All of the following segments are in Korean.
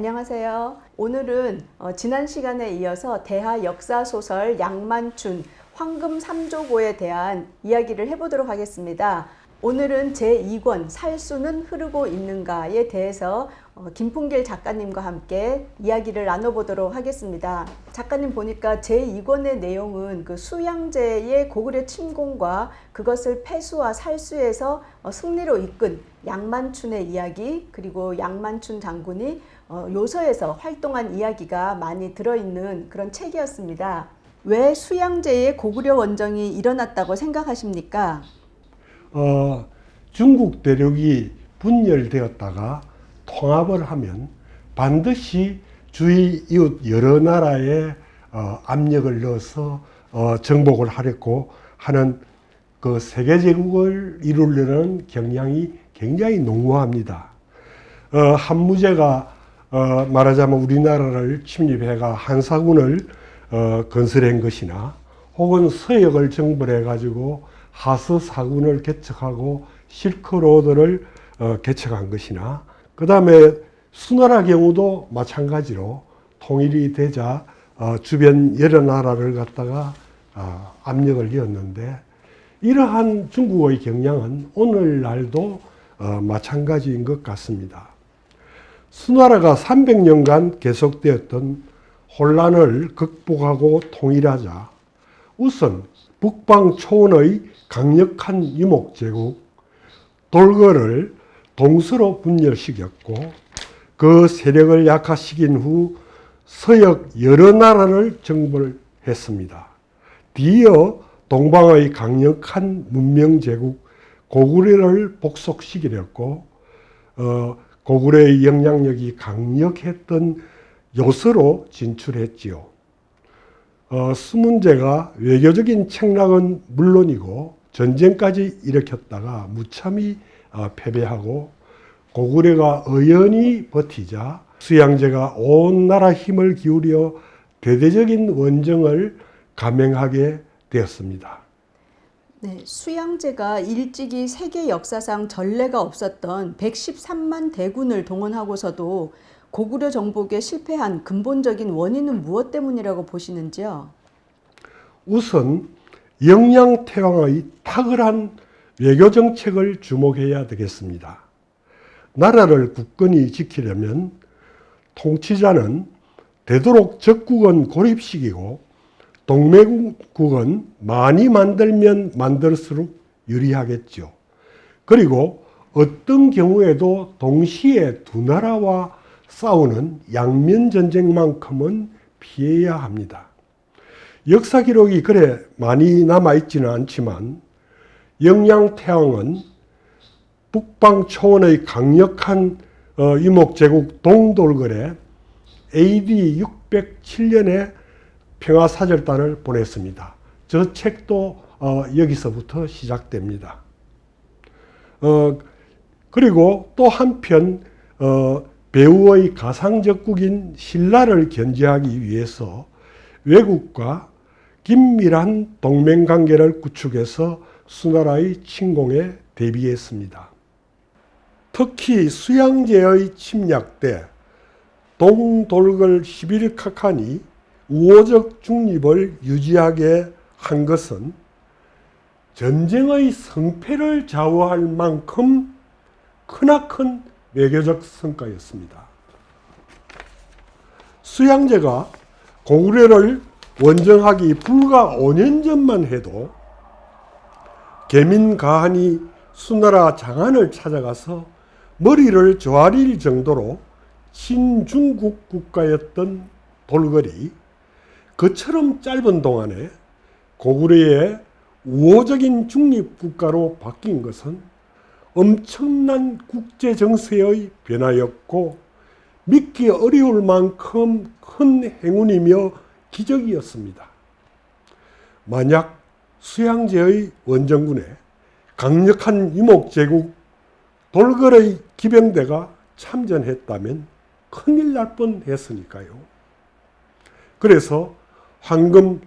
안녕하세요. 오늘은 지난 시간에 이어서 대하 역사소설 양만춘 황금 3조고에 대한 이야기를 해보도록 하겠습니다. 오늘은 제2권 살수는 흐르고 있는가에 대해서 김풍길 작가님과 함께 이야기를 나눠보도록 하겠습니다. 작가님 보니까 제2권의 내용은 그 수양제의 고구려 침공과 그것을 패수와 살수에서 승리로 이끈 양만춘의 이야기, 그리고 양만춘 장군이 요서에서 활동한 이야기가 많이 들어있는 그런 책이었습니다. 왜 수양제의 고구려 원정이 일어났다고 생각하십니까? 중국 대륙이 분열되었다가 통합을 하면 반드시 주위 이웃 여러 나라에 압력을 넣어서 정복을 하려고 하는 그 세계제국을 이루려는 경향이 굉장히 농후합니다. 한무제가 말하자면 우리나라를 침입해가 한사군을 건설한 것이나 혹은 서역을 정벌해 가지고 하스사군을 개척하고 실크로드를 개척한 것이나, 그 다음에 수나라 경우도 마찬가지로 통일이 되자 주변 여러 나라를 갖다가 압력을 넣었는데, 이러한 중국의 경향은 오늘날도 마찬가지인 것 같습니다. 수나라가 300년간 계속되었던 혼란을 극복하고 통일하자 우선 북방 초원의 강력한 유목제국 돌거를 동서로 분열시켰고, 그 세력을 약화시킨 후 서역 여러 나라를 정벌했습니다. 뒤이어 동방의 강력한 문명제국 고구려를 복속시키렸고, 고구려의 영향력이 강력했던 요서로 진출했지요. 수문제가 외교적인 책락은 물론이고 전쟁까지 일으켰다가 무참히 패배하고, 고구려가 의연히 버티자 수양제가 온 나라 힘을 기울여 대대적인 원정을 감행하게 되었습니다. 네, 수양제가 일찍이 세계 역사상 전례가 없었던 113만 대군을 동원하고서도 고구려 정복에 실패한 근본적인 원인은 무엇 때문이라고 보시는지요? 우선 영양태왕의 탁월한 외교정책을 주목해야 되겠습니다. 나라를 굳건히 지키려면 통치자는 되도록 적국은 고립시키고 동맹국은 많이 만들면 만들수록 유리하겠죠. 그리고 어떤 경우에도 동시에 두 나라와 싸우는 양면전쟁만큼은 피해야 합니다. 역사 기록이 그래 많이 남아있지는 않지만 영양태왕은 북방 초원의 강력한 유목제국 동돌궐에 AD 607년에 평화사절단을 보냈습니다. 저 책도 여기서부터 시작됩니다. 그리고 또 한편 배후의 가상적국인 신라를 견제하기 위해서 외국과 긴밀한 동맹관계를 구축해서 수나라의 침공에 대비했습니다. 특히 수양제의 침략 때 동돌궐 11카칸이 우호적 중립을 유지하게 한 것은 전쟁의 성패를 좌우할 만큼 크나큰 외교적 성과였습니다. 수양제가 고구려를 원정하기 불과 5년 전만 해도 계민가한이 수나라 장안을 찾아가서 머리를 조아릴 정도로 친중국 국가였던 돌궐이 그처럼 짧은 동안에 고구려의 우호적인 중립국가로 바뀐 것은 엄청난 국제 정세의 변화였고 믿기 어려울 만큼 큰 행운이며 기적이었습니다. 만약 수양제의 원정군에 강력한 유목제국 돌궐의 기병대가 참전했다면 큰일 날 뻔했으니까요. 그래서 황금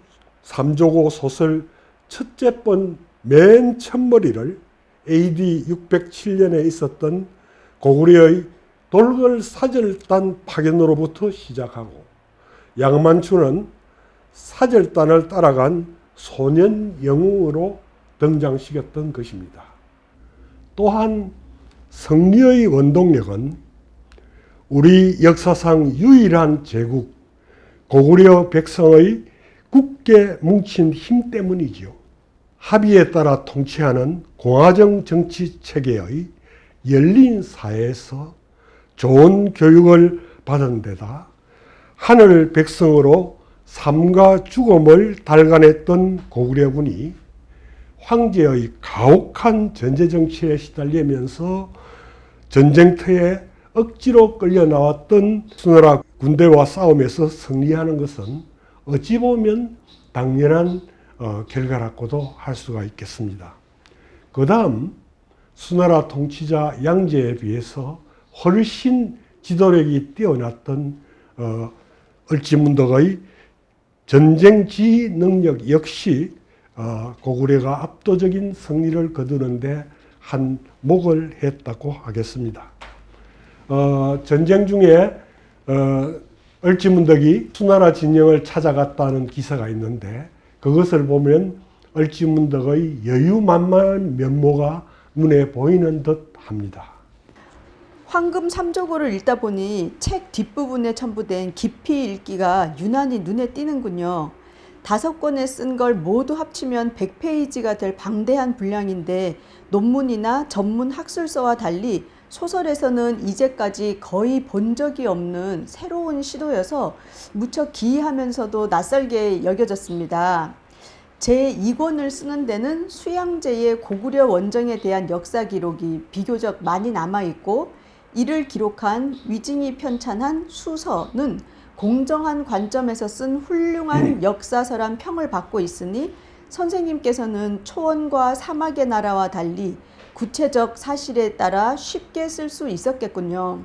3조고 소설 첫째 번 맨 첫머리를 AD 607년에 있었던 고구려의 돌궐 사절단 파견으로부터 시작하고 양만추는 사절단을 따라간 소년 영웅으로 등장시켰던 것입니다. 또한 성리의 원동력은 우리 역사상 유일한 제국 고구려 백성의 굳게 뭉친 힘 때문이지요. 합의에 따라 통치하는 공화정 정치 체계의 열린 사회에서 좋은 교육을 받은 데다 하늘 백성으로 삶과 죽음을 달관했던 고구려군이 황제의 가혹한 전제 정치에 시달리면서 전쟁터에 억지로 끌려 나왔던 수나라 군대와 싸움에서 승리하는 것은 어찌 보면 당연한 결과라고도 할 수가 있겠습니다. 그 다음 수나라 통치자 양제에 비해서 훨씬 지도력이 뛰어났던 을지문덕의 전쟁 지휘 능력 역시 고구려가 압도적인 승리를 거두는데 한몫을 했다고 하겠습니다. 전쟁 중에 을지문덕이 수나라 진영을 찾아갔다는 기사가 있는데 그것을 보면 을지문덕의 여유만만한 면모가 눈에 보이는 듯 합니다. 황금 삼조고를 읽다 보니 책 뒷부분에 첨부된 깊이 읽기가 유난히 눈에 띄는군요. 5권에 쓴 걸 모두 합치면 100페이지가 될 방대한 분량인데 논문이나 전문 학술서와 달리 소설에서는 이제까지 거의 본 적이 없는 새로운 시도여서 무척 기이하면서도 낯설게 여겨졌습니다. 제2권을 쓰는 데는 수양제의 고구려 원정에 대한 역사 기록이 비교적 많이 남아있고 이를 기록한 위증이 편찬한 수서는 공정한 관점에서 쓴 훌륭한 역사서란 평을 받고 있으니 선생님께서는 초원과 사막의 나라와 달리 구체적 사실에 따라 쉽게 쓸 수 있었겠군요.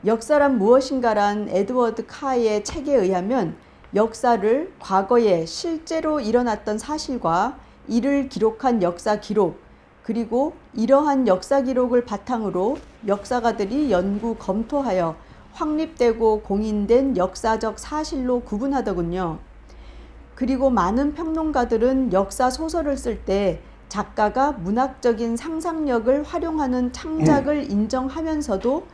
역사란 무엇인가란 에드워드 카의 책에 의하면 역사를 과거에 실제로 일어났던 사실과 이를 기록한 역사 기록, 그리고 이러한 역사 기록을 바탕으로 역사가들이 연구 검토하여 확립되고 공인된 역사적 사실로 구분하더군요. 그리고 많은 평론가들은 역사 소설을 쓸 때 작가가 문학적인 상상력을 활용하는 창작을 인정하면서도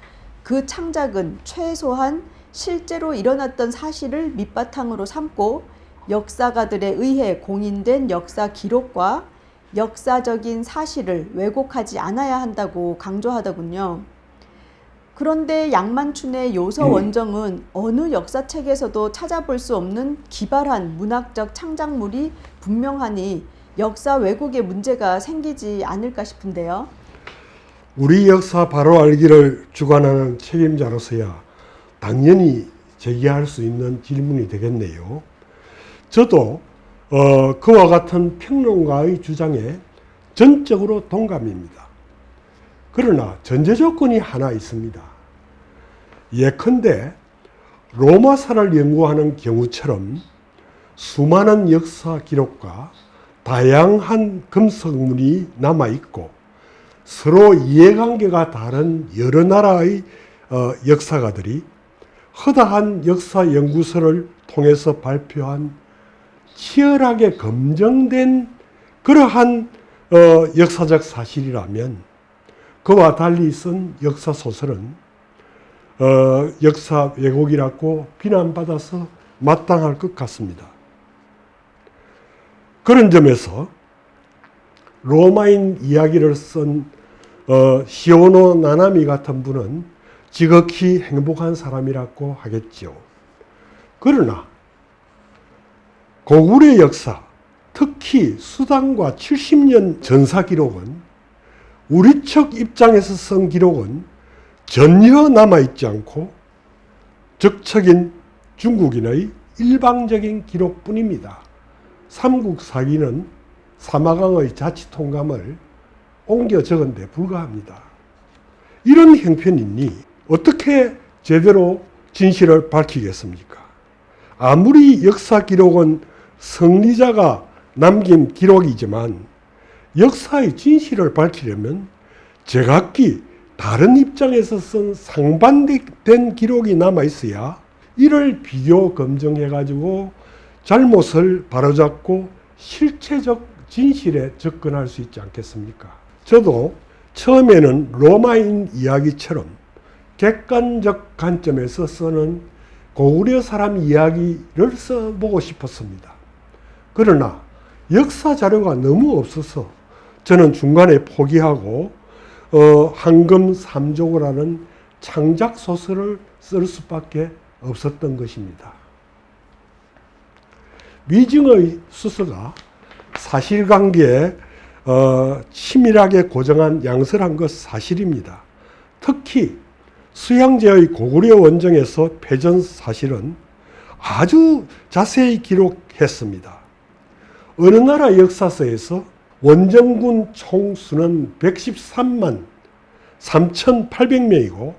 그 창작은 최소한 실제로 일어났던 사실을 밑바탕으로 삼고 역사가들에 의해 공인된 역사 기록과 역사적인 사실을 왜곡하지 않아야 한다고 강조하더군요. 그런데 양만춘의 요서 원정은 어느 역사책에서도 찾아볼 수 없는 기발한 문학적 창작물이 분명하니 역사 왜곡의 문제가 생기지 않을까 싶은데요. 우리 역사 바로 알기를 주관하는 책임자로서야 당연히 제기할 수 있는 질문이 되겠네요. 저도 그와 같은 평론가의 주장에 전적으로 동감입니다. 그러나 전제 조건이 하나 있습니다. 예컨대 로마사를 연구하는 경우처럼 수많은 역사 기록과 다양한 금속물이 남아있고 서로 이해관계가 다른 여러 나라의 역사가들이 허다한 역사 연구서를 통해서 발표한 치열하게 검증된 그러한 역사적 사실이라면 그와 달리 쓴 역사 소설은 역사 왜곡이라고 비난받아서 마땅할 것 같습니다. 그런 점에서 로마인 이야기를 쓴 시오노 나나미 같은 분은 지극히 행복한 사람이라고 하겠죠. 그러나 고구려 역사, 특히 수단과 70년 전사 기록은 우리 측 입장에서 쓴 기록은 전혀 남아있지 않고 적척인 중국인의 일방적인 기록뿐입니다. 삼국사기는 사마강의 자치통감을 옮겨 적은 데 불과합니다. 이런 형편이니 어떻게 제대로 진실을 밝히겠습니까? 아무리 역사 기록은 성리자가 남긴 기록이지만 역사의 진실을 밝히려면 제각기 다른 입장에서 쓴 상반된 기록이 남아 있어야 이를 비교 검증해가지고 잘못을 바로잡고 실체적 진실에 접근할 수 있지 않겠습니까? 저도 처음에는 로마인 이야기처럼 객관적 관점에서 쓰는 고구려 사람 이야기를 써보고 싶었습니다. 그러나 역사 자료가 너무 없어서 저는 중간에 포기하고 황금 삼조고라는 창작 소설을 쓸 수밖에 없었던 것입니다. 위증의 수서가 사실관계에 치밀하게 고정한 양설한 것 사실입니다. 특히 수양제의 고구려 원정에서 패전 사실은 아주 자세히 기록했습니다. 어느 나라 역사서에서 원정군 총수는 113만 3,800명이고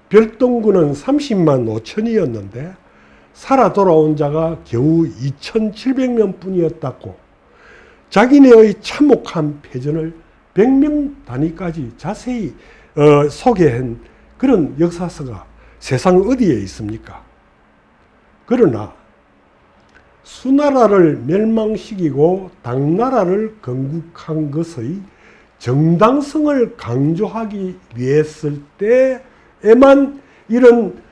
별동군은 30만 5천이었는데 살아 돌아온 자가 겨우 2,700명 뿐이었다고 자기네의 참혹한 패전을 100명 단위까지 자세히 소개한 그런 역사서가 세상 어디에 있습니까? 그러나 수나라를 멸망시키고 당나라를 건국한 것의 정당성을 강조하기 위했을 때에만 이런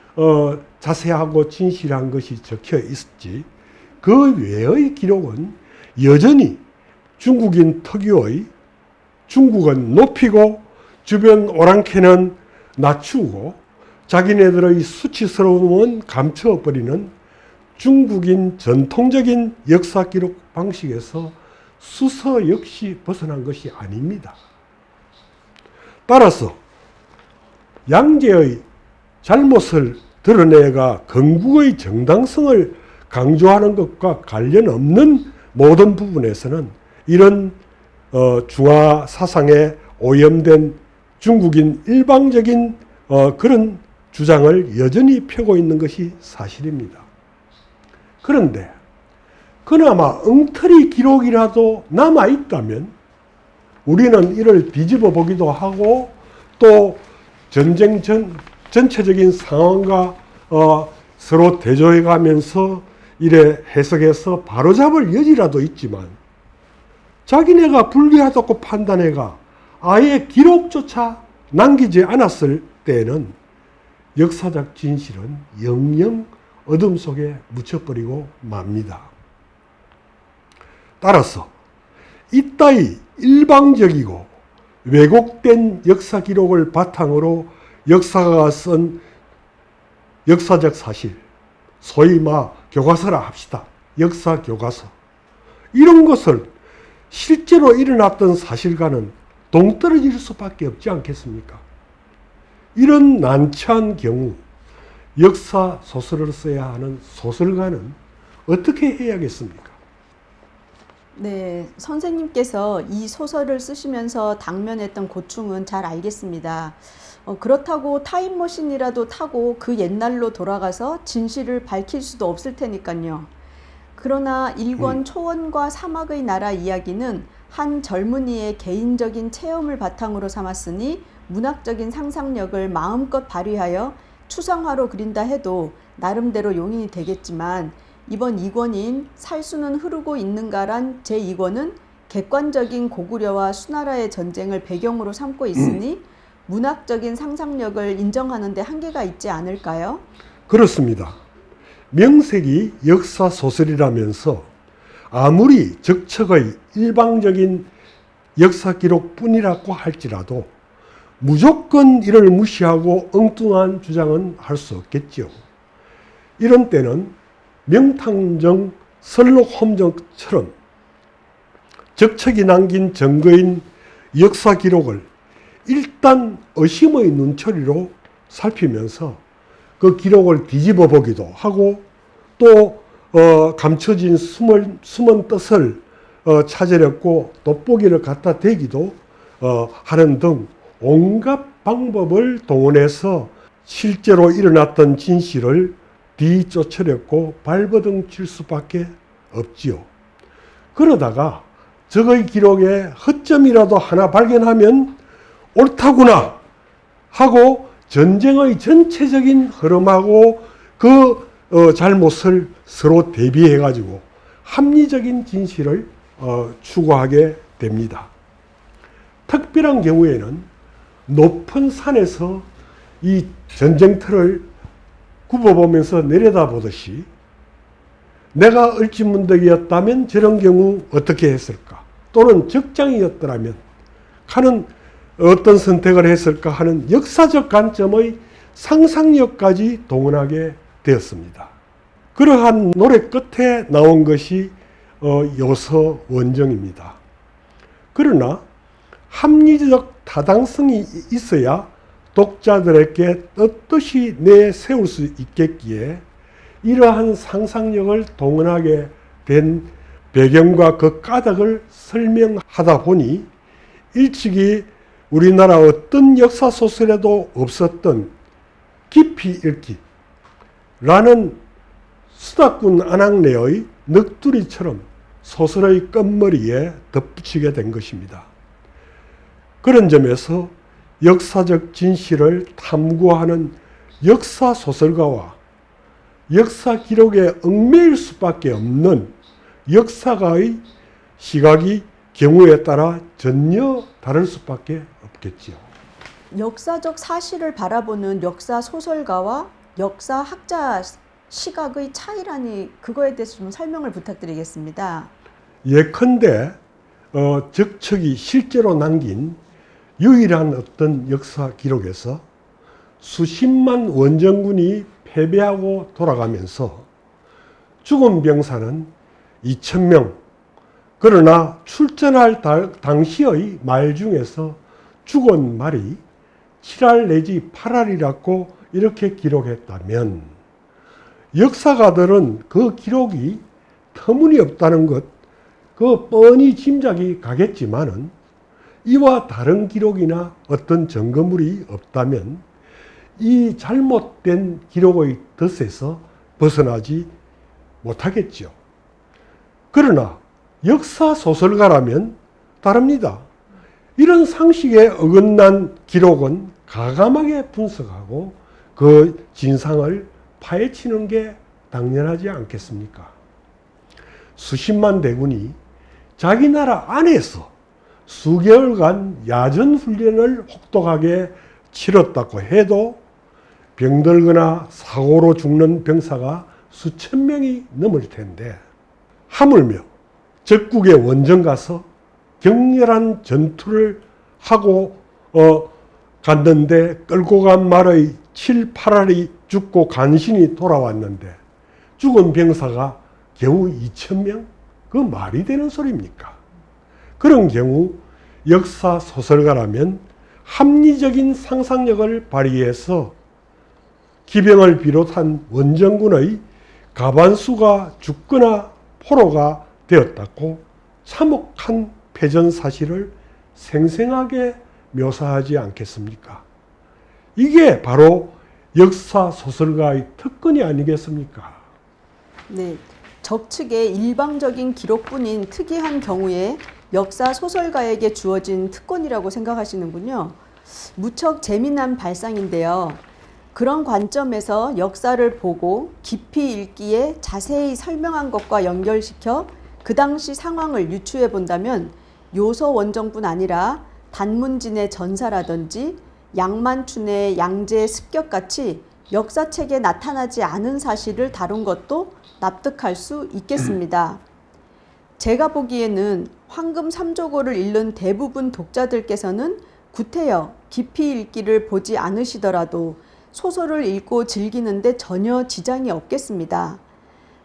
자세하고 진실한 것이 적혀 있었지, 그 외의 기록은 여전히 중국인 특유의 중국은 높이고 주변 오랑캐는 낮추고 자기네들의 수치스러움은 감춰버리는 중국인 전통적인 역사 기록 방식에서 수서 역시 벗어난 것이 아닙니다. 따라서 양제의 잘못을 드러내가 건국의 정당성을 강조하는 것과 관련 없는 모든 부분에서는 이런 중화 사상에 오염된 중국인 일방적인 그런 주장을 여전히 펴고 있는 것이 사실입니다. 그런데 그나마 엉터리 기록이라도 남아있다면 우리는 이를 뒤집어 보기도 하고 또 전쟁 전체적인 상황과 서로 대조해 가면서 이래 해석해서 바로잡을 여지라도 있지만 자기네가 불리하다고 판단해가 아예 기록조차 남기지 않았을 때에는 역사적 진실은 영영 어둠 속에 묻혀버리고 맙니다. 따라서 이따위 일방적이고 왜곡된 역사 기록을 바탕으로 역사가가 쓴 역사적 사실, 소위 교과서라 합시다. 역사 교과서. 이런 것을 실제로 일어났던 사실과는 동떨어질 수밖에 없지 않겠습니까? 이런 난처한 경우 역사 소설을 써야 하는 소설가는 어떻게 해야겠습니까? 네, 선생님께서 이 소설을 쓰시면서 당면했던 고충은 잘 알겠습니다. 그렇다고 타임머신이라도 타고 그 옛날로 돌아가서 진실을 밝힐 수도 없을 테니까요. 그러나 일권 초원과 사막의 나라 이야기는 한 젊은이의 개인적인 체험을 바탕으로 삼았으니 문학적인 상상력을 마음껏 발휘하여 추상화로 그린다 해도 나름대로 용인이 되겠지만 이번 2권인 살수는 흐르고 있는가란 제2권은 객관적인 고구려와 수나라의 전쟁을 배경으로 삼고 있으니 문학적인 상상력을 인정하는 데 한계가 있지 않을까요? 그렇습니다. 명색이 역사 소설이라면서 아무리 적척의 일방적인 역사 기록뿐이라고 할지라도 무조건 이를 무시하고 엉뚱한 주장은 할 수 없겠죠. 이런 때는 명탕정 설록홈정처럼 적척이 남긴 증거인 역사 기록을 일단 의심의 눈초리로 살피면서 그 기록을 뒤집어 보기도 하고 또 감춰진 숨은 뜻을 찾으려고 돋보기를 갖다 대기도 하는 등 온갖 방법을 동원해서 실제로 일어났던 진실을 뒤쫓으려고 발버둥 칠 수밖에 없지요. 그러다가 적의 기록에 허점이라도 하나 발견하면 옳다구나 하고 전쟁의 전체적인 흐름하고 그 잘못을 서로 대비해 가지고 합리적인 진실을 추구하게 됩니다. 특별한 경우에는 높은 산에서 이 전쟁터를 굽어보면서 내려다보듯이 내가 을지문덕이었다면 저런 경우 어떻게 했을까? 또는 적장이었더라면 하는 어떤 선택을 했을까 하는 역사적 관점의 상상력까지 동원하게 되었습니다. 그러한 노래 끝에 나온 것이 요서 원정입니다. 그러나 합리적 타당성이 있어야 독자들에게 떳떳이 내세울 수 있겠기에 이러한 상상력을 동원하게 된 배경과 그 까닭을 설명하다 보니 일찍이 우리나라 어떤 역사소설에도 없었던 깊이 읽기라는 수다꾼 안학내의 넋두리처럼 소설의 끝머리에 덧붙이게 된 것입니다. 그런 점에서 역사적 진실을 탐구하는 역사소설가와 역사 기록에 얽매일 수밖에 없는 역사가의 시각이 경우에 따라 전혀 다를 수밖에 없겠지요. 역사적 사실을 바라보는 역사 소설가와 역사학자 시각의 차이라니 그거에 대해서 좀 설명을 부탁드리겠습니다. 예컨대 적척이 실제로 남긴 유일한 어떤 역사 기록에서 수십만 원정군이 패배하고 돌아가면서 죽은 병사는 2,000명, 그러나 출전할 당시의 말 중에서 죽은 말이 7할 내지 8할이라고 이렇게 기록했다면 역사가들은 그 기록이 터무니없다는 것, 그 뻔히 짐작이 가겠지만은 이와 다른 기록이나 어떤 증거물이 없다면 이 잘못된 기록의 덫에서 벗어나지 못하겠죠. 그러나 역사 소설가라면 다릅니다. 이런 상식에 어긋난 기록은 가감하게 분석하고 그 진상을 파헤치는 게 당연하지 않겠습니까? 수십만 대군이 자기 나라 안에서 수개월간 야전 훈련을 혹독하게 치렀다고 해도 병들거나 사고로 죽는 병사가 수천 명이 넘을 텐데 하물며 적국의 원정 가서 격렬한 전투를 하고 갔는데 끌고 간 말의 7, 8알이 죽고 간신히 돌아왔는데 죽은 병사가 겨우 2,000명? 그 말이 되는 소리입니까? 그런 경우 역사 소설가라면 합리적인 상상력을 발휘해서 기병을 비롯한 원정군의 가반수가 죽거나 포로가 되었다고 참혹한 패전 사실을 생생하게 묘사하지 않겠습니까? 이게 바로 역사 소설가의 특권이 아니겠습니까? 네, 적측의 일방적인 기록뿐인 특이한 경우에 역사 소설가에게 주어진 특권이라고 생각하시는군요. 무척 재미난 발상인데요. 그런 관점에서 역사를 보고 깊이 읽기에 자세히 설명한 것과 연결시켜 그 당시 상황을 유추해 본다면 요서 원정뿐 아니라 단문진의 전사라든지 양만춘의 양제의 습격같이 역사책에 나타나지 않은 사실을 다룬 것도 납득할 수 있겠습니다. 제가 보기에는 황금 삼조고를 읽는 대부분 독자들께서는 구태여 깊이 읽기를 보지 않으시더라도 소설을 읽고 즐기는데 전혀 지장이 없겠습니다.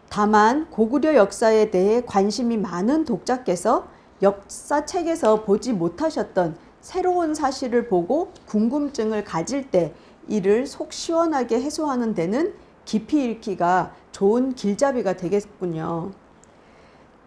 다만 고구려 역사에 대해 관심이 많은 독자께서 역사책에서 보지 못하셨던 새로운 사실을 보고 궁금증을 가질 때 이를 속 시원하게 해소하는 데는 깊이 읽기가 좋은 길잡이가 되겠군요.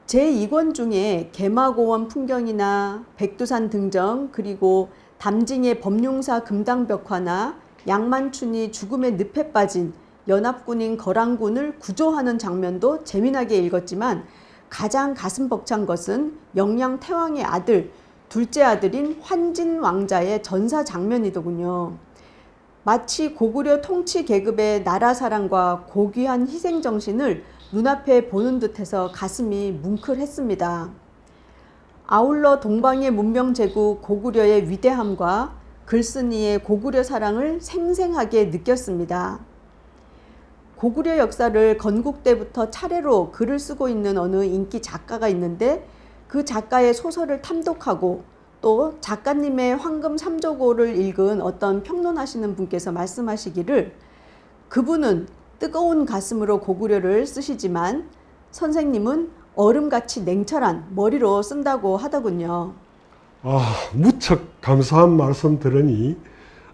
제2권 중에 개마고원 풍경이나 백두산 등정, 그리고 담징의 법룡사 금당벽화나 양만춘이 죽음의 늪에 빠진 연합군인 거란군을 구조하는 장면도 재미나게 읽었지만 가장 가슴 벅찬 것은 영양 태왕의 아들, 둘째 아들인 환진 왕자의 전사 장면이더군요. 마치 고구려 통치 계급의 나라 사랑과 고귀한 희생 정신을 눈앞에 보는 듯해서 가슴이 뭉클했습니다. 아울러 동방의 문명 제국 고구려의 위대함과 글쓴이의 고구려 사랑을 생생하게 느꼈습니다. 고구려 역사를 건국때부터 차례로 글을 쓰고 있는 어느 인기 작가가 있는데 그 작가의 소설을 탐독하고 또 작가님의 황금 삼조고를 읽은 어떤 평론하시는 분께서 말씀하시기를 그분은 뜨거운 가슴으로 고구려를 쓰시지만 선생님은 얼음같이 냉철한 머리로 쓴다고 하더군요. 무척 감사한 말씀 들으니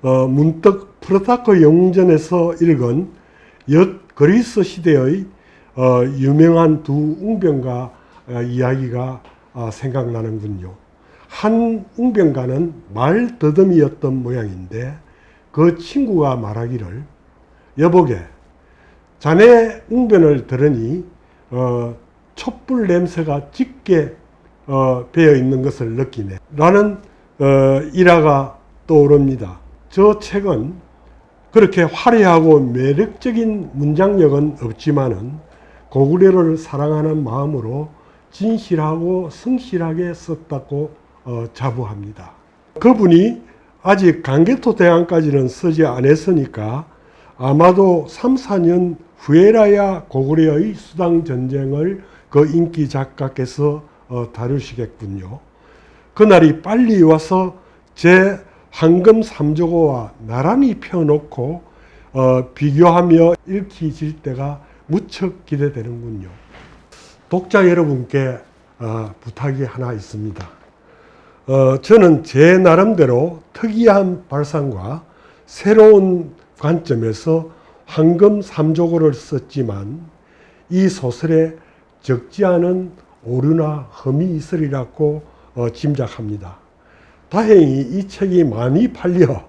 문득 프로타크 영웅전에서 읽은 옛 그리스 시대의 유명한 두 웅변가 이야기가 생각나는군요. 한 웅변가는 말 더듬이였던 모양인데 그 친구가 말하기를 여보게 자네 웅변을 들으니 촛불 냄새가 짙게 배어 있는 것을 느끼네 라는 일화가 떠오릅니다. 저 책은 그렇게 화려하고 매력적인 문장력은 없지만은 고구려를 사랑하는 마음으로 진실하고 성실하게 썼다고 자부합니다. 그분이 아직 강개토 대왕까지는 쓰지 않았으니까 아마도 3, 4년 후에라야 고구려의 수당 전쟁을 그 인기 작가께서 다루시겠군요. 그날이 빨리 와서 제 황금 삼조고와 나란히 펴놓고 비교하며 읽힐 때가 무척 기대되는군요. 독자 여러분께 부탁이 하나 있습니다. 저는 제 나름대로 특이한 발상과 새로운 관점에서 황금 삼조고를 썼지만 이 소설에 적지 않은 오류나 흠이 있으리라고 짐작합니다. 다행히 이 책이 많이 팔려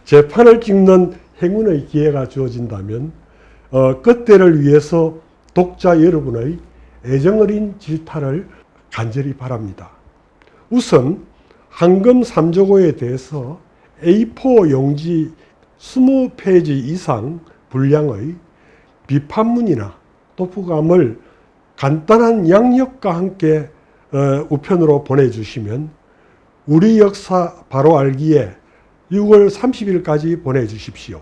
재판을 찍는 행운의 기회가 주어진다면 그때를 위해서 독자 여러분의 애정어린 질타를 간절히 바랍니다. 우선 황금 삼조고에 대해서 A4 용지 20페이지 이상 분량의 비판문이나 도포감을 간단한 양력과 함께 우편으로 보내주시면 우리 역사 바로 알기에 6월 30일까지 보내주십시오.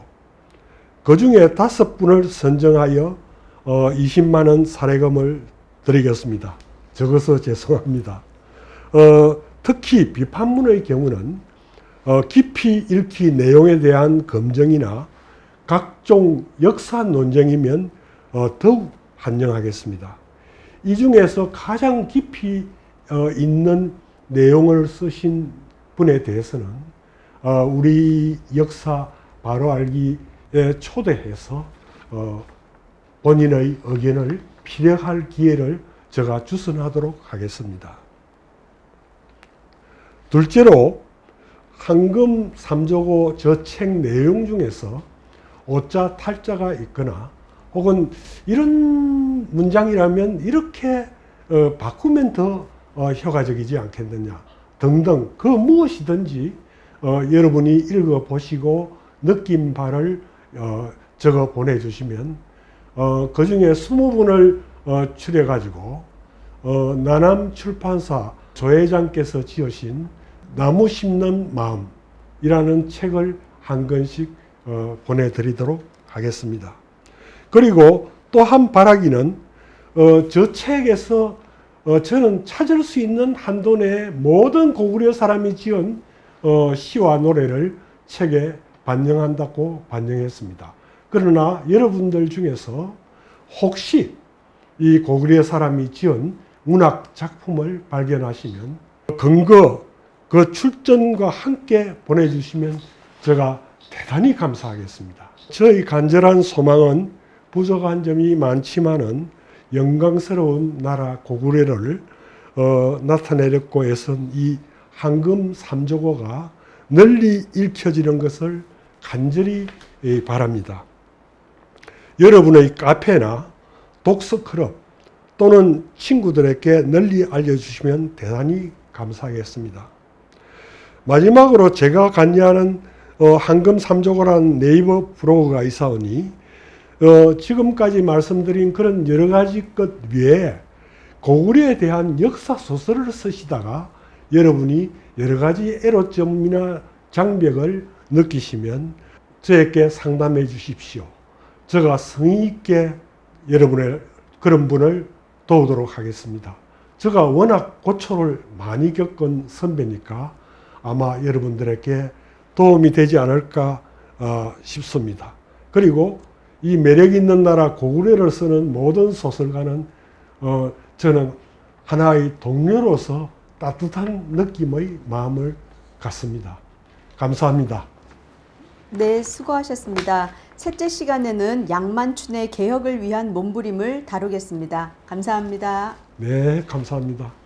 그 중에 5분을 선정하여 20만 원 사례금을 드리겠습니다. 적어서 죄송합니다. 특히 비판문의 경우는 깊이 읽기 내용에 대한 검증이나 각종 역사 논쟁이면 더욱 환영하겠습니다. 이 중에서 가장 깊이 있는 내용을 쓰신 분에 대해서는 우리 역사 바로 알기에 초대해서 본인의 의견을 피력할 기회를 제가 주선하도록 하겠습니다. 둘째로 황금 삼조고 저 책 내용 중에서 오자 탈자가 있거나 혹은 이런 문장이라면 이렇게 바꾸면 더 효과적이지 않겠느냐 등등 그 무엇이든지 여러분이 읽어보시고 느낀 바를 적어 보내주시면 그 중에 20분을 추려가지고 나남 출판사 조회장께서 지으신 나무 심는 마음이라는 책을 한 권씩 보내드리도록 하겠습니다. 그리고 또 한 바라기는 저 책에서 저는 찾을 수 있는 한도 내에 모든 고구려 사람이 지은 시와 노래를 책에 반영한다고 반영했습니다. 그러나 여러분들 중에서 혹시 이 고구려 사람이 지은 문학 작품을 발견하시면 근거 그 출전과 함께 보내주시면 제가 대단히 감사하겠습니다. 저희 간절한 소망은 부족한 점이 많지만은 영광스러운 나라 고구려를 나타내려고 애쓴 이 황금 삼조고가 널리 읽혀지는 것을 간절히 바랍니다. 여러분의 카페나 독서클럽 또는 친구들에게 널리 알려주시면 대단히 감사하겠습니다. 마지막으로 제가 관여하는 황금 삼조고라는 네이버 블로그가 있사오니 지금까지 말씀드린 그런 여러 가지 것 외에 고구려에 대한 역사 소설을 쓰시다가 여러분이 여러 가지 애로점이나 장벽을 느끼시면 저에게 상담해 주십시오. 제가 성의 있게 여러분의 그런 분을 도우도록 하겠습니다. 제가 워낙 고초를 많이 겪은 선배니까 아마 여러분들에게 도움이 되지 않을까 싶습니다. 그리고 이 매력 있는 나라 고구려를 쓰는 모든 소설가는 저는 하나의 동료로서 따뜻한 느낌의 마음을 갖습니다. 감사합니다. 네, 수고하셨습니다. 셋째 시간에는 양만춘의 개혁을 위한 몸부림을 다루겠습니다. 감사합니다. 네, 감사합니다.